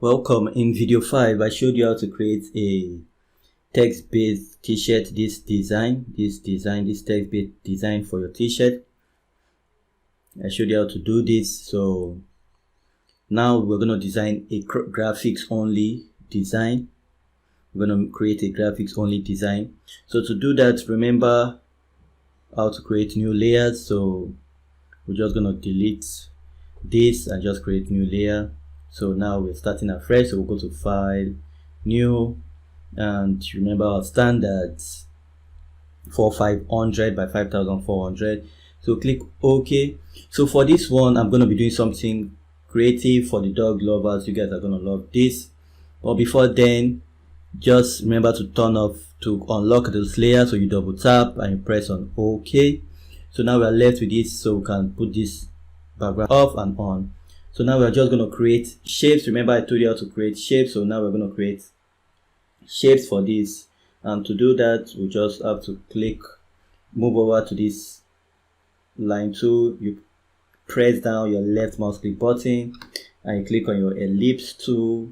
Welcome. In video 5 I showed you how to create a text-based t-shirt. This text-based design for your t-shirt. I showed you how to do this. So now we're going to design a graphics only design. We're going to create a graphics only design. So to do that, remember how to create new layers. So we're just going to delete this and just create new layer. So now we're starting afresh. So we'll go to File, New, and remember our standards 4500 by 5400. So click OK. So for this one, I'm going to be doing something creative for the dog lovers. You guys are going to love this. But before then, just remember to turn off, to unlock those layers. So you double tap and you press on OK. So now we are left with this. So we can put this background off and on. So now we're just going to create shapes. Remember I told you how to create shapes. So now we're going to create shapes for this. And to do that, we just have to move over to this line tool. You press down your left mouse click button and you click on your ellipse tool.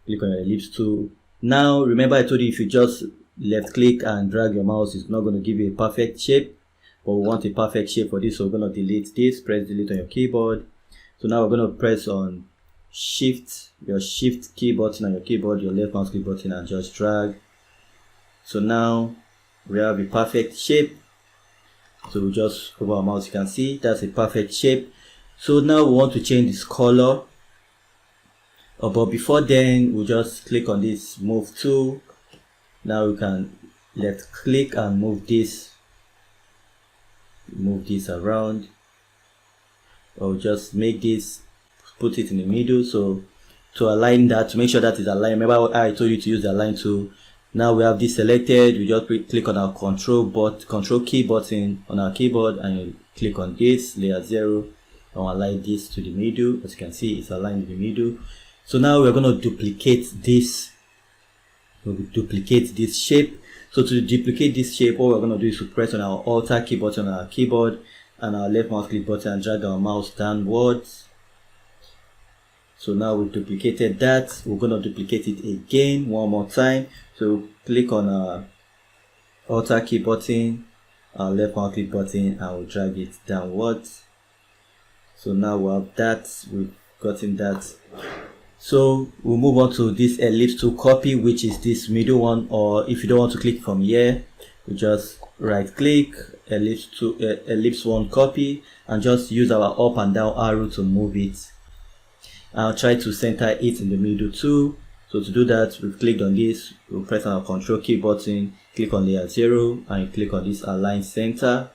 Click on your ellipse tool. Now remember I told you if you just left click and drag your mouse, it's not going to give you a perfect shape. But we want a perfect shape for this, so we're going to delete this. Press delete on your keyboard. So now we're going to press on your shift key button on your keyboard, your left mouse click button, and just drag. So now we have a perfect shape. So we just hover our mouse, you can see that's a perfect shape. So now we want to change this color. But before then, we'll just click on this move tool. Now we can left click and move this around, or just make this, put it in the middle. So to align that, to make sure that is aligned, remember I told you to use the align tool. Now we have this selected. We just click on our control key button on our keyboard and you click on this layer 0 and align this to the middle. As you can see, it's aligned in the middle. So now we're going to duplicate this. We'll duplicate this shape. So to duplicate this shape, what we're going to do is to press on our Alt key button on our keyboard and our left mouse click button and drag our mouse downwards. So now we've duplicated that. We're going to duplicate it again one more time. So click on our Alt key button, our left mouse click button, and we'll drag it downwards. So now we have that. We've gotten that. So we'll move on to this ellipse tool copy, which is this middle one, or if you don't want to click from here, you just right click ellipse one copy and just use our up and down arrow to move it. I'll try to center it in the middle too. So to do that, we've clicked on this, we'll press on our control key button, click on layer 0 and click on this align center.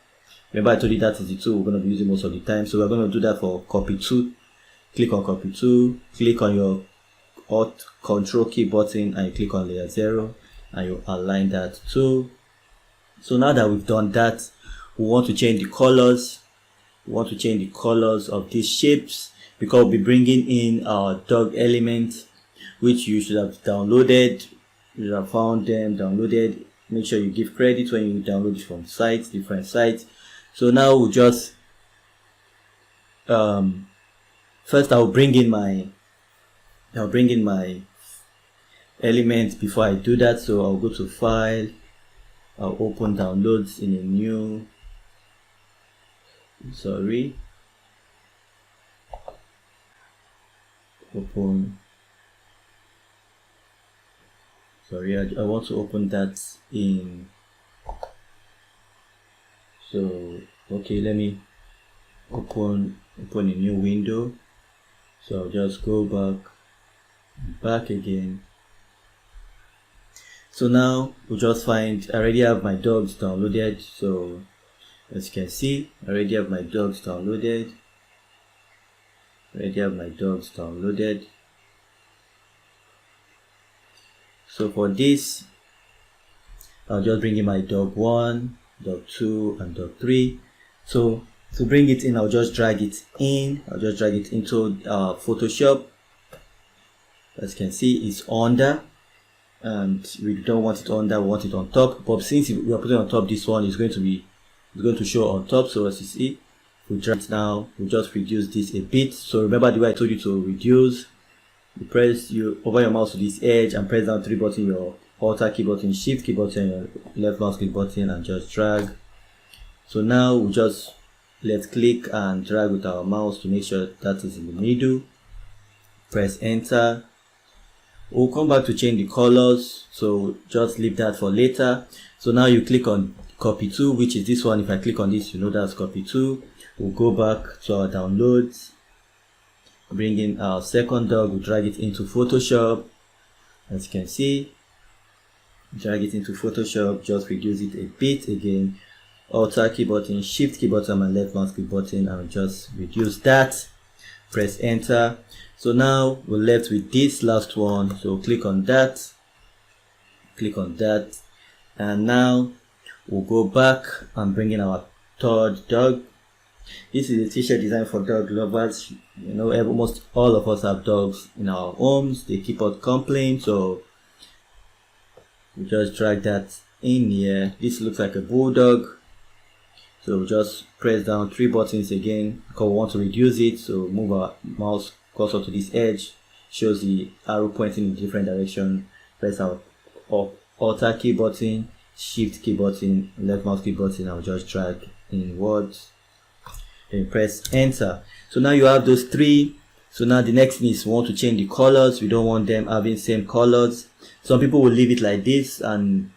Remember I told you that is the tool we're going to be using most of the time. So we're going to do that for copy 2. Click on copy 2, click on your Alt control key button and you click on layer 0 and you align that too. So now that we've done that, we want to change the colors. We want to change the colors of these shapes because we'll be bringing in our dog element, which you should have downloaded. You should have found them, downloaded. Make sure you give credit when you download it from sites, different sites. So now we'll just first I'll bring in my element before I do that. So I'll go to File, I'll open downloads in a new, I want to open that in, so okay, let me open a new window. So I'll just go back again. So now we'll just find, I already have my dogs downloaded. So as you can see, I already have my dogs downloaded. So for this, I'll just bring in my dog 1, dog 2, and dog 3. So to bring it in, I'll just drag it in. I'll just drag it into Photoshop. As you can see, it's under, and we don't want it under, we want it on top. But since we are putting on top, this one is going to show on top. So as you see, we drag it now, we just reduce this a bit. So remember the way I told you to reduce. You over your mouse to this edge and press down 3 button, your Alt key button, Shift key button, your left mouse click button, and just drag. So now we just left click and drag with our mouse to make sure that is in the middle. Press enter. We'll come back to change the colors, so just leave that for later. So now you click on copy to, which is this one. If I click on this, you know that's copy to. We'll go back to our downloads, bring in our second dog, we'll drag it into Photoshop. As you can see, drag it into Photoshop, just reduce it a bit again. Alt key button, Shift key button, and left mouse click button, and just reduce that. Press enter. So now we're left with this last one. So click on that, and now we'll go back and bring in our third dog. This is a t-shirt design for dog lovers. You know, almost all of us have dogs in our homes. They keep out complaints, so we just drag that in here. This looks like a bulldog, so we just press down 3 buttons again because we want to reduce it. So move our mouse cursor to this edge, shows the arrow pointing in different direction. Press our Alt key button, Shift key button, left mouse key button, and we'll just drag inwards. Then press enter. So now you have those 3. So now the next thing is we want to change the colors. We don't want them having same colors. Some people will leave it like this and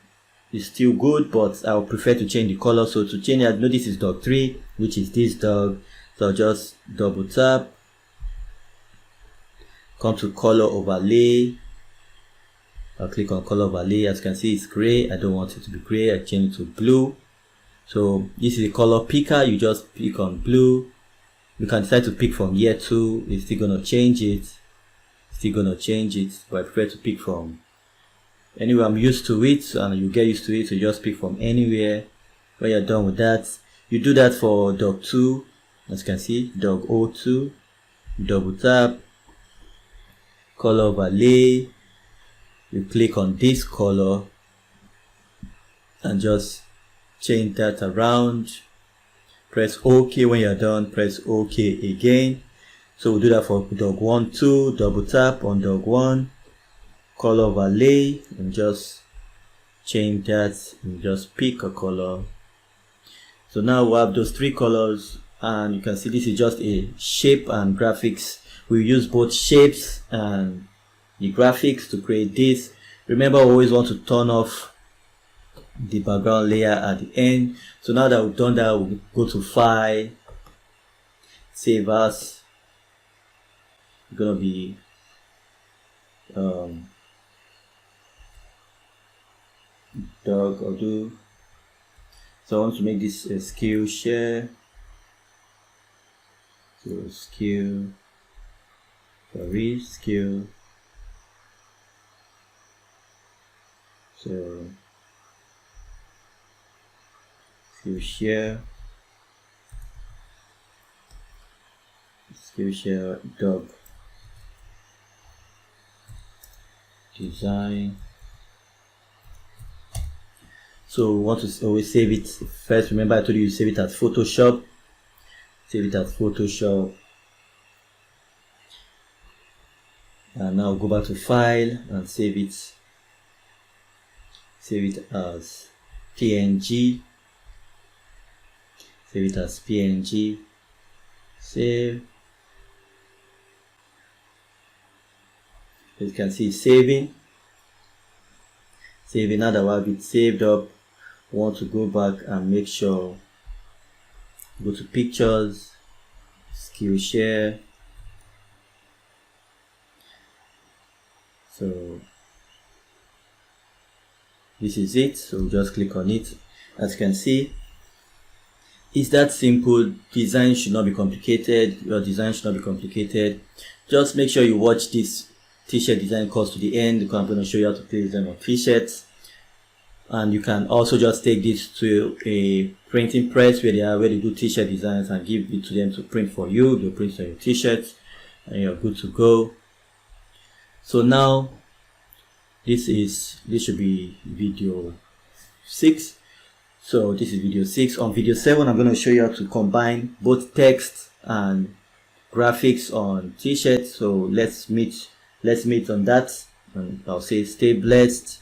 it's still good, but I would prefer to change the color. So to change it, notice is dog 3, which is this dog. So I'll just double tap, come to color overlay. I'll click on color overlay. As you can see, it's gray. I don't want it to be gray. I change it to blue. So this is a color picker. You just pick on blue. You can decide to pick from here too. It's still gonna change it. But I prefer to pick from anywhere I'm used to it, and you get used to it. So you just pick from anywhere. When you're done with that, you do that for dog 2. As you can see, dog 02. Double tap, color overlay. You click on this color and just change that around. Press OK. When you're done, press OK again. So we'll do that for dog 1, 2. Double tap on dog 1, color overlay, and just change that and just pick a color. So now we have those 3 colors, and you can see this is just a shape and graphics. We use both shapes and the graphics to create this. Remember, we always want to turn off the background layer at the end. So now that we've done that, we'll go to File, Save As. It's gonna be dog or do. So I want to make this a skill share. So skill, sorry, skill. So skill share dog design. So we want to always save it first. Remember I told you save it as Photoshop. And now go back to File and save it as PNG. Save. As you can see, saving. Now that we have it saved up, we want to go back and make sure, go to pictures, skill share. So this is it. So just click on it. As you can see, it's that simple. Design should not be complicated. Your design should not be complicated. Just make sure you watch this t-shirt design course to the end, because I'm going to show you how to create design on t-shirts. And you can also just take this to a printing press where they do t-shirt designs and give it to them to print for you. They'll print on your t-shirts and you're good to go. So now this should be video 6. So this is video 6. On video 7, I'm going to show you how to combine both text and graphics on t-shirts. So let's meet on that, and I'll say stay blessed.